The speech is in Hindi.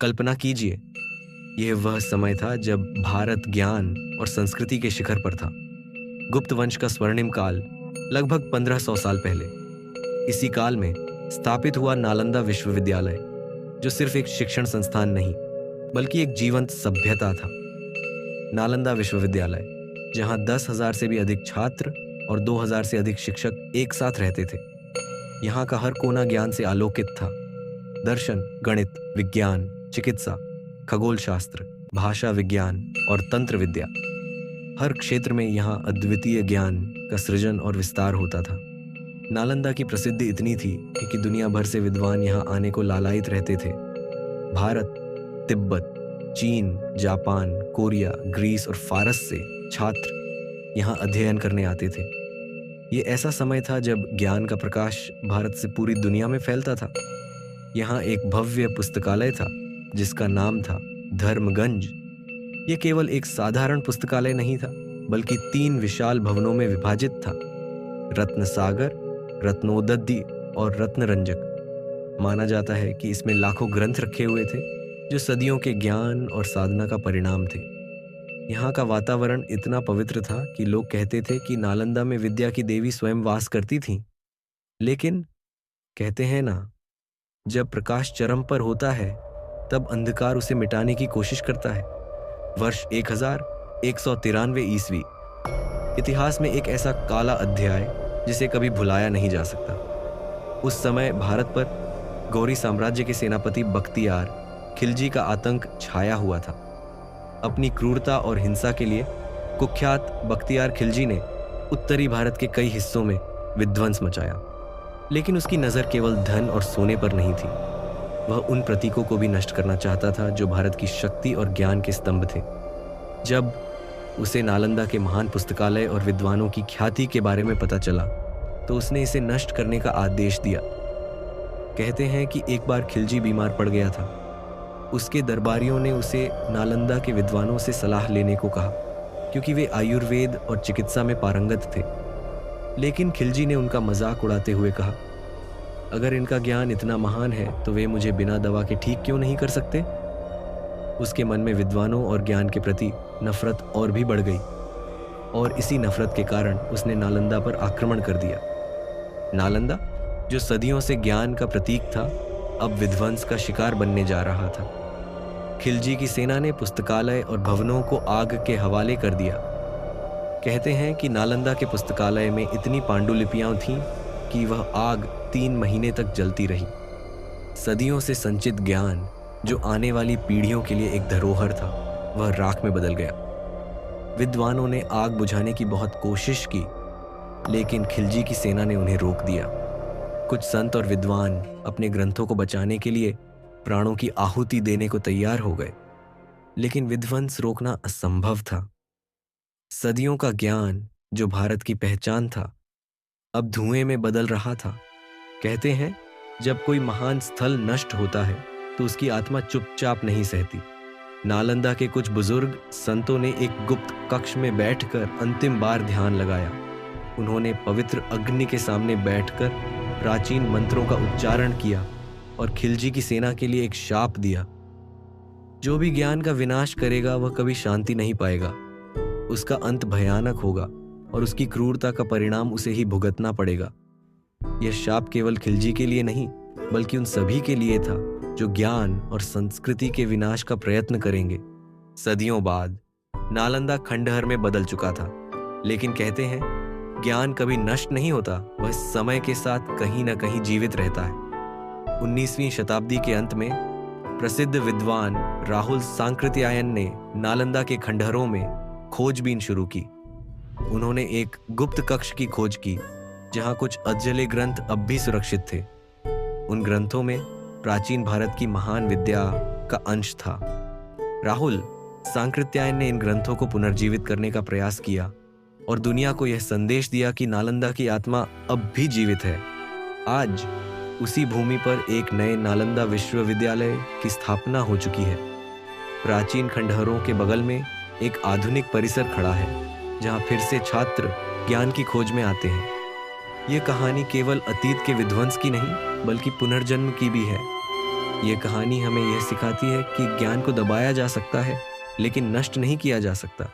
कल्पना कीजिए, यह वह समय था जब भारत ज्ञान और संस्कृति के शिखर पर था। गुप्त वंश का स्वर्णिम काल, लगभग 1500 साल पहले। इसी काल में स्थापित हुआ नालंदा विश्वविद्यालय, जो सिर्फ एक शिक्षण संस्थान नहीं बल्कि एक जीवंत सभ्यता था। नालंदा विश्वविद्यालय, जहां 10,000 से भी अधिक छात्र और 2,000 से अधिक शिक्षक एक साथ रहते थे। यहाँ का हर कोना ज्ञान से आलोकित था। दर्शन, गणित, विज्ञान, चिकित्सा, खगोल शास्त्र, भाषा विज्ञान और तंत्र विद्या, हर क्षेत्र में यहाँ अद्वितीय ज्ञान का सृजन और विस्तार होता था। नालंदा की प्रसिद्धि इतनी थी कि दुनिया भर से विद्वान यहाँ आने को लालायित रहते थे। भारत, तिब्बत, चीन, जापान, कोरिया, ग्रीस और फारस से छात्र यहाँ अध्ययन करने आते थे। ये ऐसा समय था जब ज्ञान का प्रकाश भारत से पूरी दुनिया में फैलता था। यहाँ एक भव्य पुस्तकालय था जिसका नाम था धर्मगंज। ये केवल एक साधारण पुस्तकालय नहीं था, बल्कि 3 विशाल भवनों में विभाजित था। रत्न सागर, रत्नोदधि और रत्नरंजक। माना जाता है कि इसमें लाखों ग्रंथ रखे हुए थे, जो सदियों के ज्ञान और साधना का परिणाम थे। यहाँ का वातावरण इतना पवित्र था कि लोग कहते थे कि नालंदा में विद्या की देवी स्वयं वास करती थीं। लेकिन कहते हैं ना, जब प्रकाश चरम पर होता है, तब अंधकार उसे मिटाने की कोशिश करता है। वर्ष 1193 ईस्वी, इतिहास में एक ऐसा काला अध्याय जिसे कभी भुलाया नहीं जा सकता। उस समय भारत पर गौरी साम्राज्य के सेनापति बख्तियार खिलजी का आतंक छाया हुआ था। अपनी क्रूरता और हिंसा के लिए कुख्यात बख्तियार खिलजी ने उत्तरी भारत के कई हिस्सों में विध्वंस मचाया। लेकिन उसकी नज़र केवल धन और सोने पर नहीं थी। वह उन प्रतीकों को भी नष्ट करना चाहता था जो भारत की शक्ति और ज्ञान के स्तंभ थे। जब उसे नालंदा के महान पुस्तकालय और विद्वानों की ख्याति के बारे में पता चला, तो उसने इसे नष्ट करने का आदेश दिया। कहते हैं कि एक बार खिलजी बीमार पड़ गया था। उसके दरबारियों ने उसे नालंदा के विद्वानों से सलाह लेने को कहा, क्योंकि वे आयुर्वेद और चिकित्सा में पारंगत थे। लेकिन खिलजी ने उनका मजाक उड़ाते हुए कहा, अगर इनका ज्ञान इतना महान है तो वे मुझे बिना दवा के ठीक क्यों नहीं कर सकते। उसके मन में विद्वानों और ज्ञान के प्रति नफरत और भी बढ़ गई, और इसी नफरत के कारण उसने नालंदा पर आक्रमण कर दिया। नालंदा, जो सदियों से ज्ञान का प्रतीक था, अब विध्वंस का शिकार बनने जा रहा था। खिलजी की सेना ने पुस्तकालय और भवनों को आग के हवाले कर दिया। कहते हैं कि नालंदा के पुस्तकालय में इतनी पांडुलिपियां थीं कि वह आग 3 महीने तक जलती रही। सदियों से संचित ज्ञान, जो आने वाली पीढ़ियों के लिए एक धरोहर था, वह राख में बदल गया। विद्वानों ने आग बुझाने की बहुत कोशिश की, लेकिन खिलजी की सेना ने उन्हें रोक दिया। कुछ संत और विद्वान अपने ग्रंथों को बचाने के लिए प्राणों की आहुति देने को तैयार हो गए, लेकिन विध्वंस रोकना असंभव था। सदियों का ज्ञान, जो भारत की पहचान था, अब धुएं में बदल रहा था। कहते हैं, जब कोई महान स्थल नष्ट होता है तो उसकी आत्मा चुपचाप नहीं सहती। नालंदा के कुछ बुजुर्ग संतों ने एक गुप्त कक्ष में बैठकर अंतिम बार ध्यान लगाया। उन्होंने पवित्र अग्नि के सामने बैठकर प्राचीन मंत्रों का उच्चारण किया और खिलजी की सेना के लिए एक शाप दिया। जो भी ज्ञान का विनाश करेगा वह कभी शांति नहीं पाएगा। उसका अंत भयानक होगा और उसकी क्रूरता का परिणाम उसे ही भुगतना पड़ेगा। यह शाप केवल खिलजी के लिए नहीं, बल्कि उन सभी के लिए था जो ज्ञान और संस्कृति के विनाश का प्रयत्न करेंगे। सदियों बाद नालंदा खंडहर में बदल चुका था, लेकिन कहते हैं, ज्ञान कभी नष्ट नहीं होता, वह समय के साथ कहीं न कहीं जीवित रहता है। 19वीं शताब्दी के अंत में प्रसिद्ध विद्वान राहुल सांकृत्यायन ने नालंदा के खंडहरों में खोजबीन शुरू की। उन्होंने एक गुप्त कक्ष की खोज की, जहां कुछ अधजले ग्रंथ अब भी सुरक्षित थे। उन ग्रंथों में प्राचीन भारत की महान विद्या का अंश था। राहुल सांकृत्यायन ने इन ग्रंथों को पुनर्जीवित करने का प्रयास किया और दुनिया को यह संदेश दिया कि नालंदा की आत्मा अब भी जीवित है। आज उसी भूमि पर एक नए नालंदा विश्वविद्यालय की स्थापना हो चुकी है। प्राचीन खंडहरों के बगल में एक आधुनिक परिसर खड़ा है, जहां फिर से छात्र ज्ञान की खोज में आते हैं। यह कहानी केवल अतीत के विध्वंस की नहीं, बल्कि पुनर्जन्म की भी है। ये कहानी हमें यह सिखाती है कि ज्ञान को दबाया जा सकता है, लेकिन नष्ट नहीं किया जा सकता।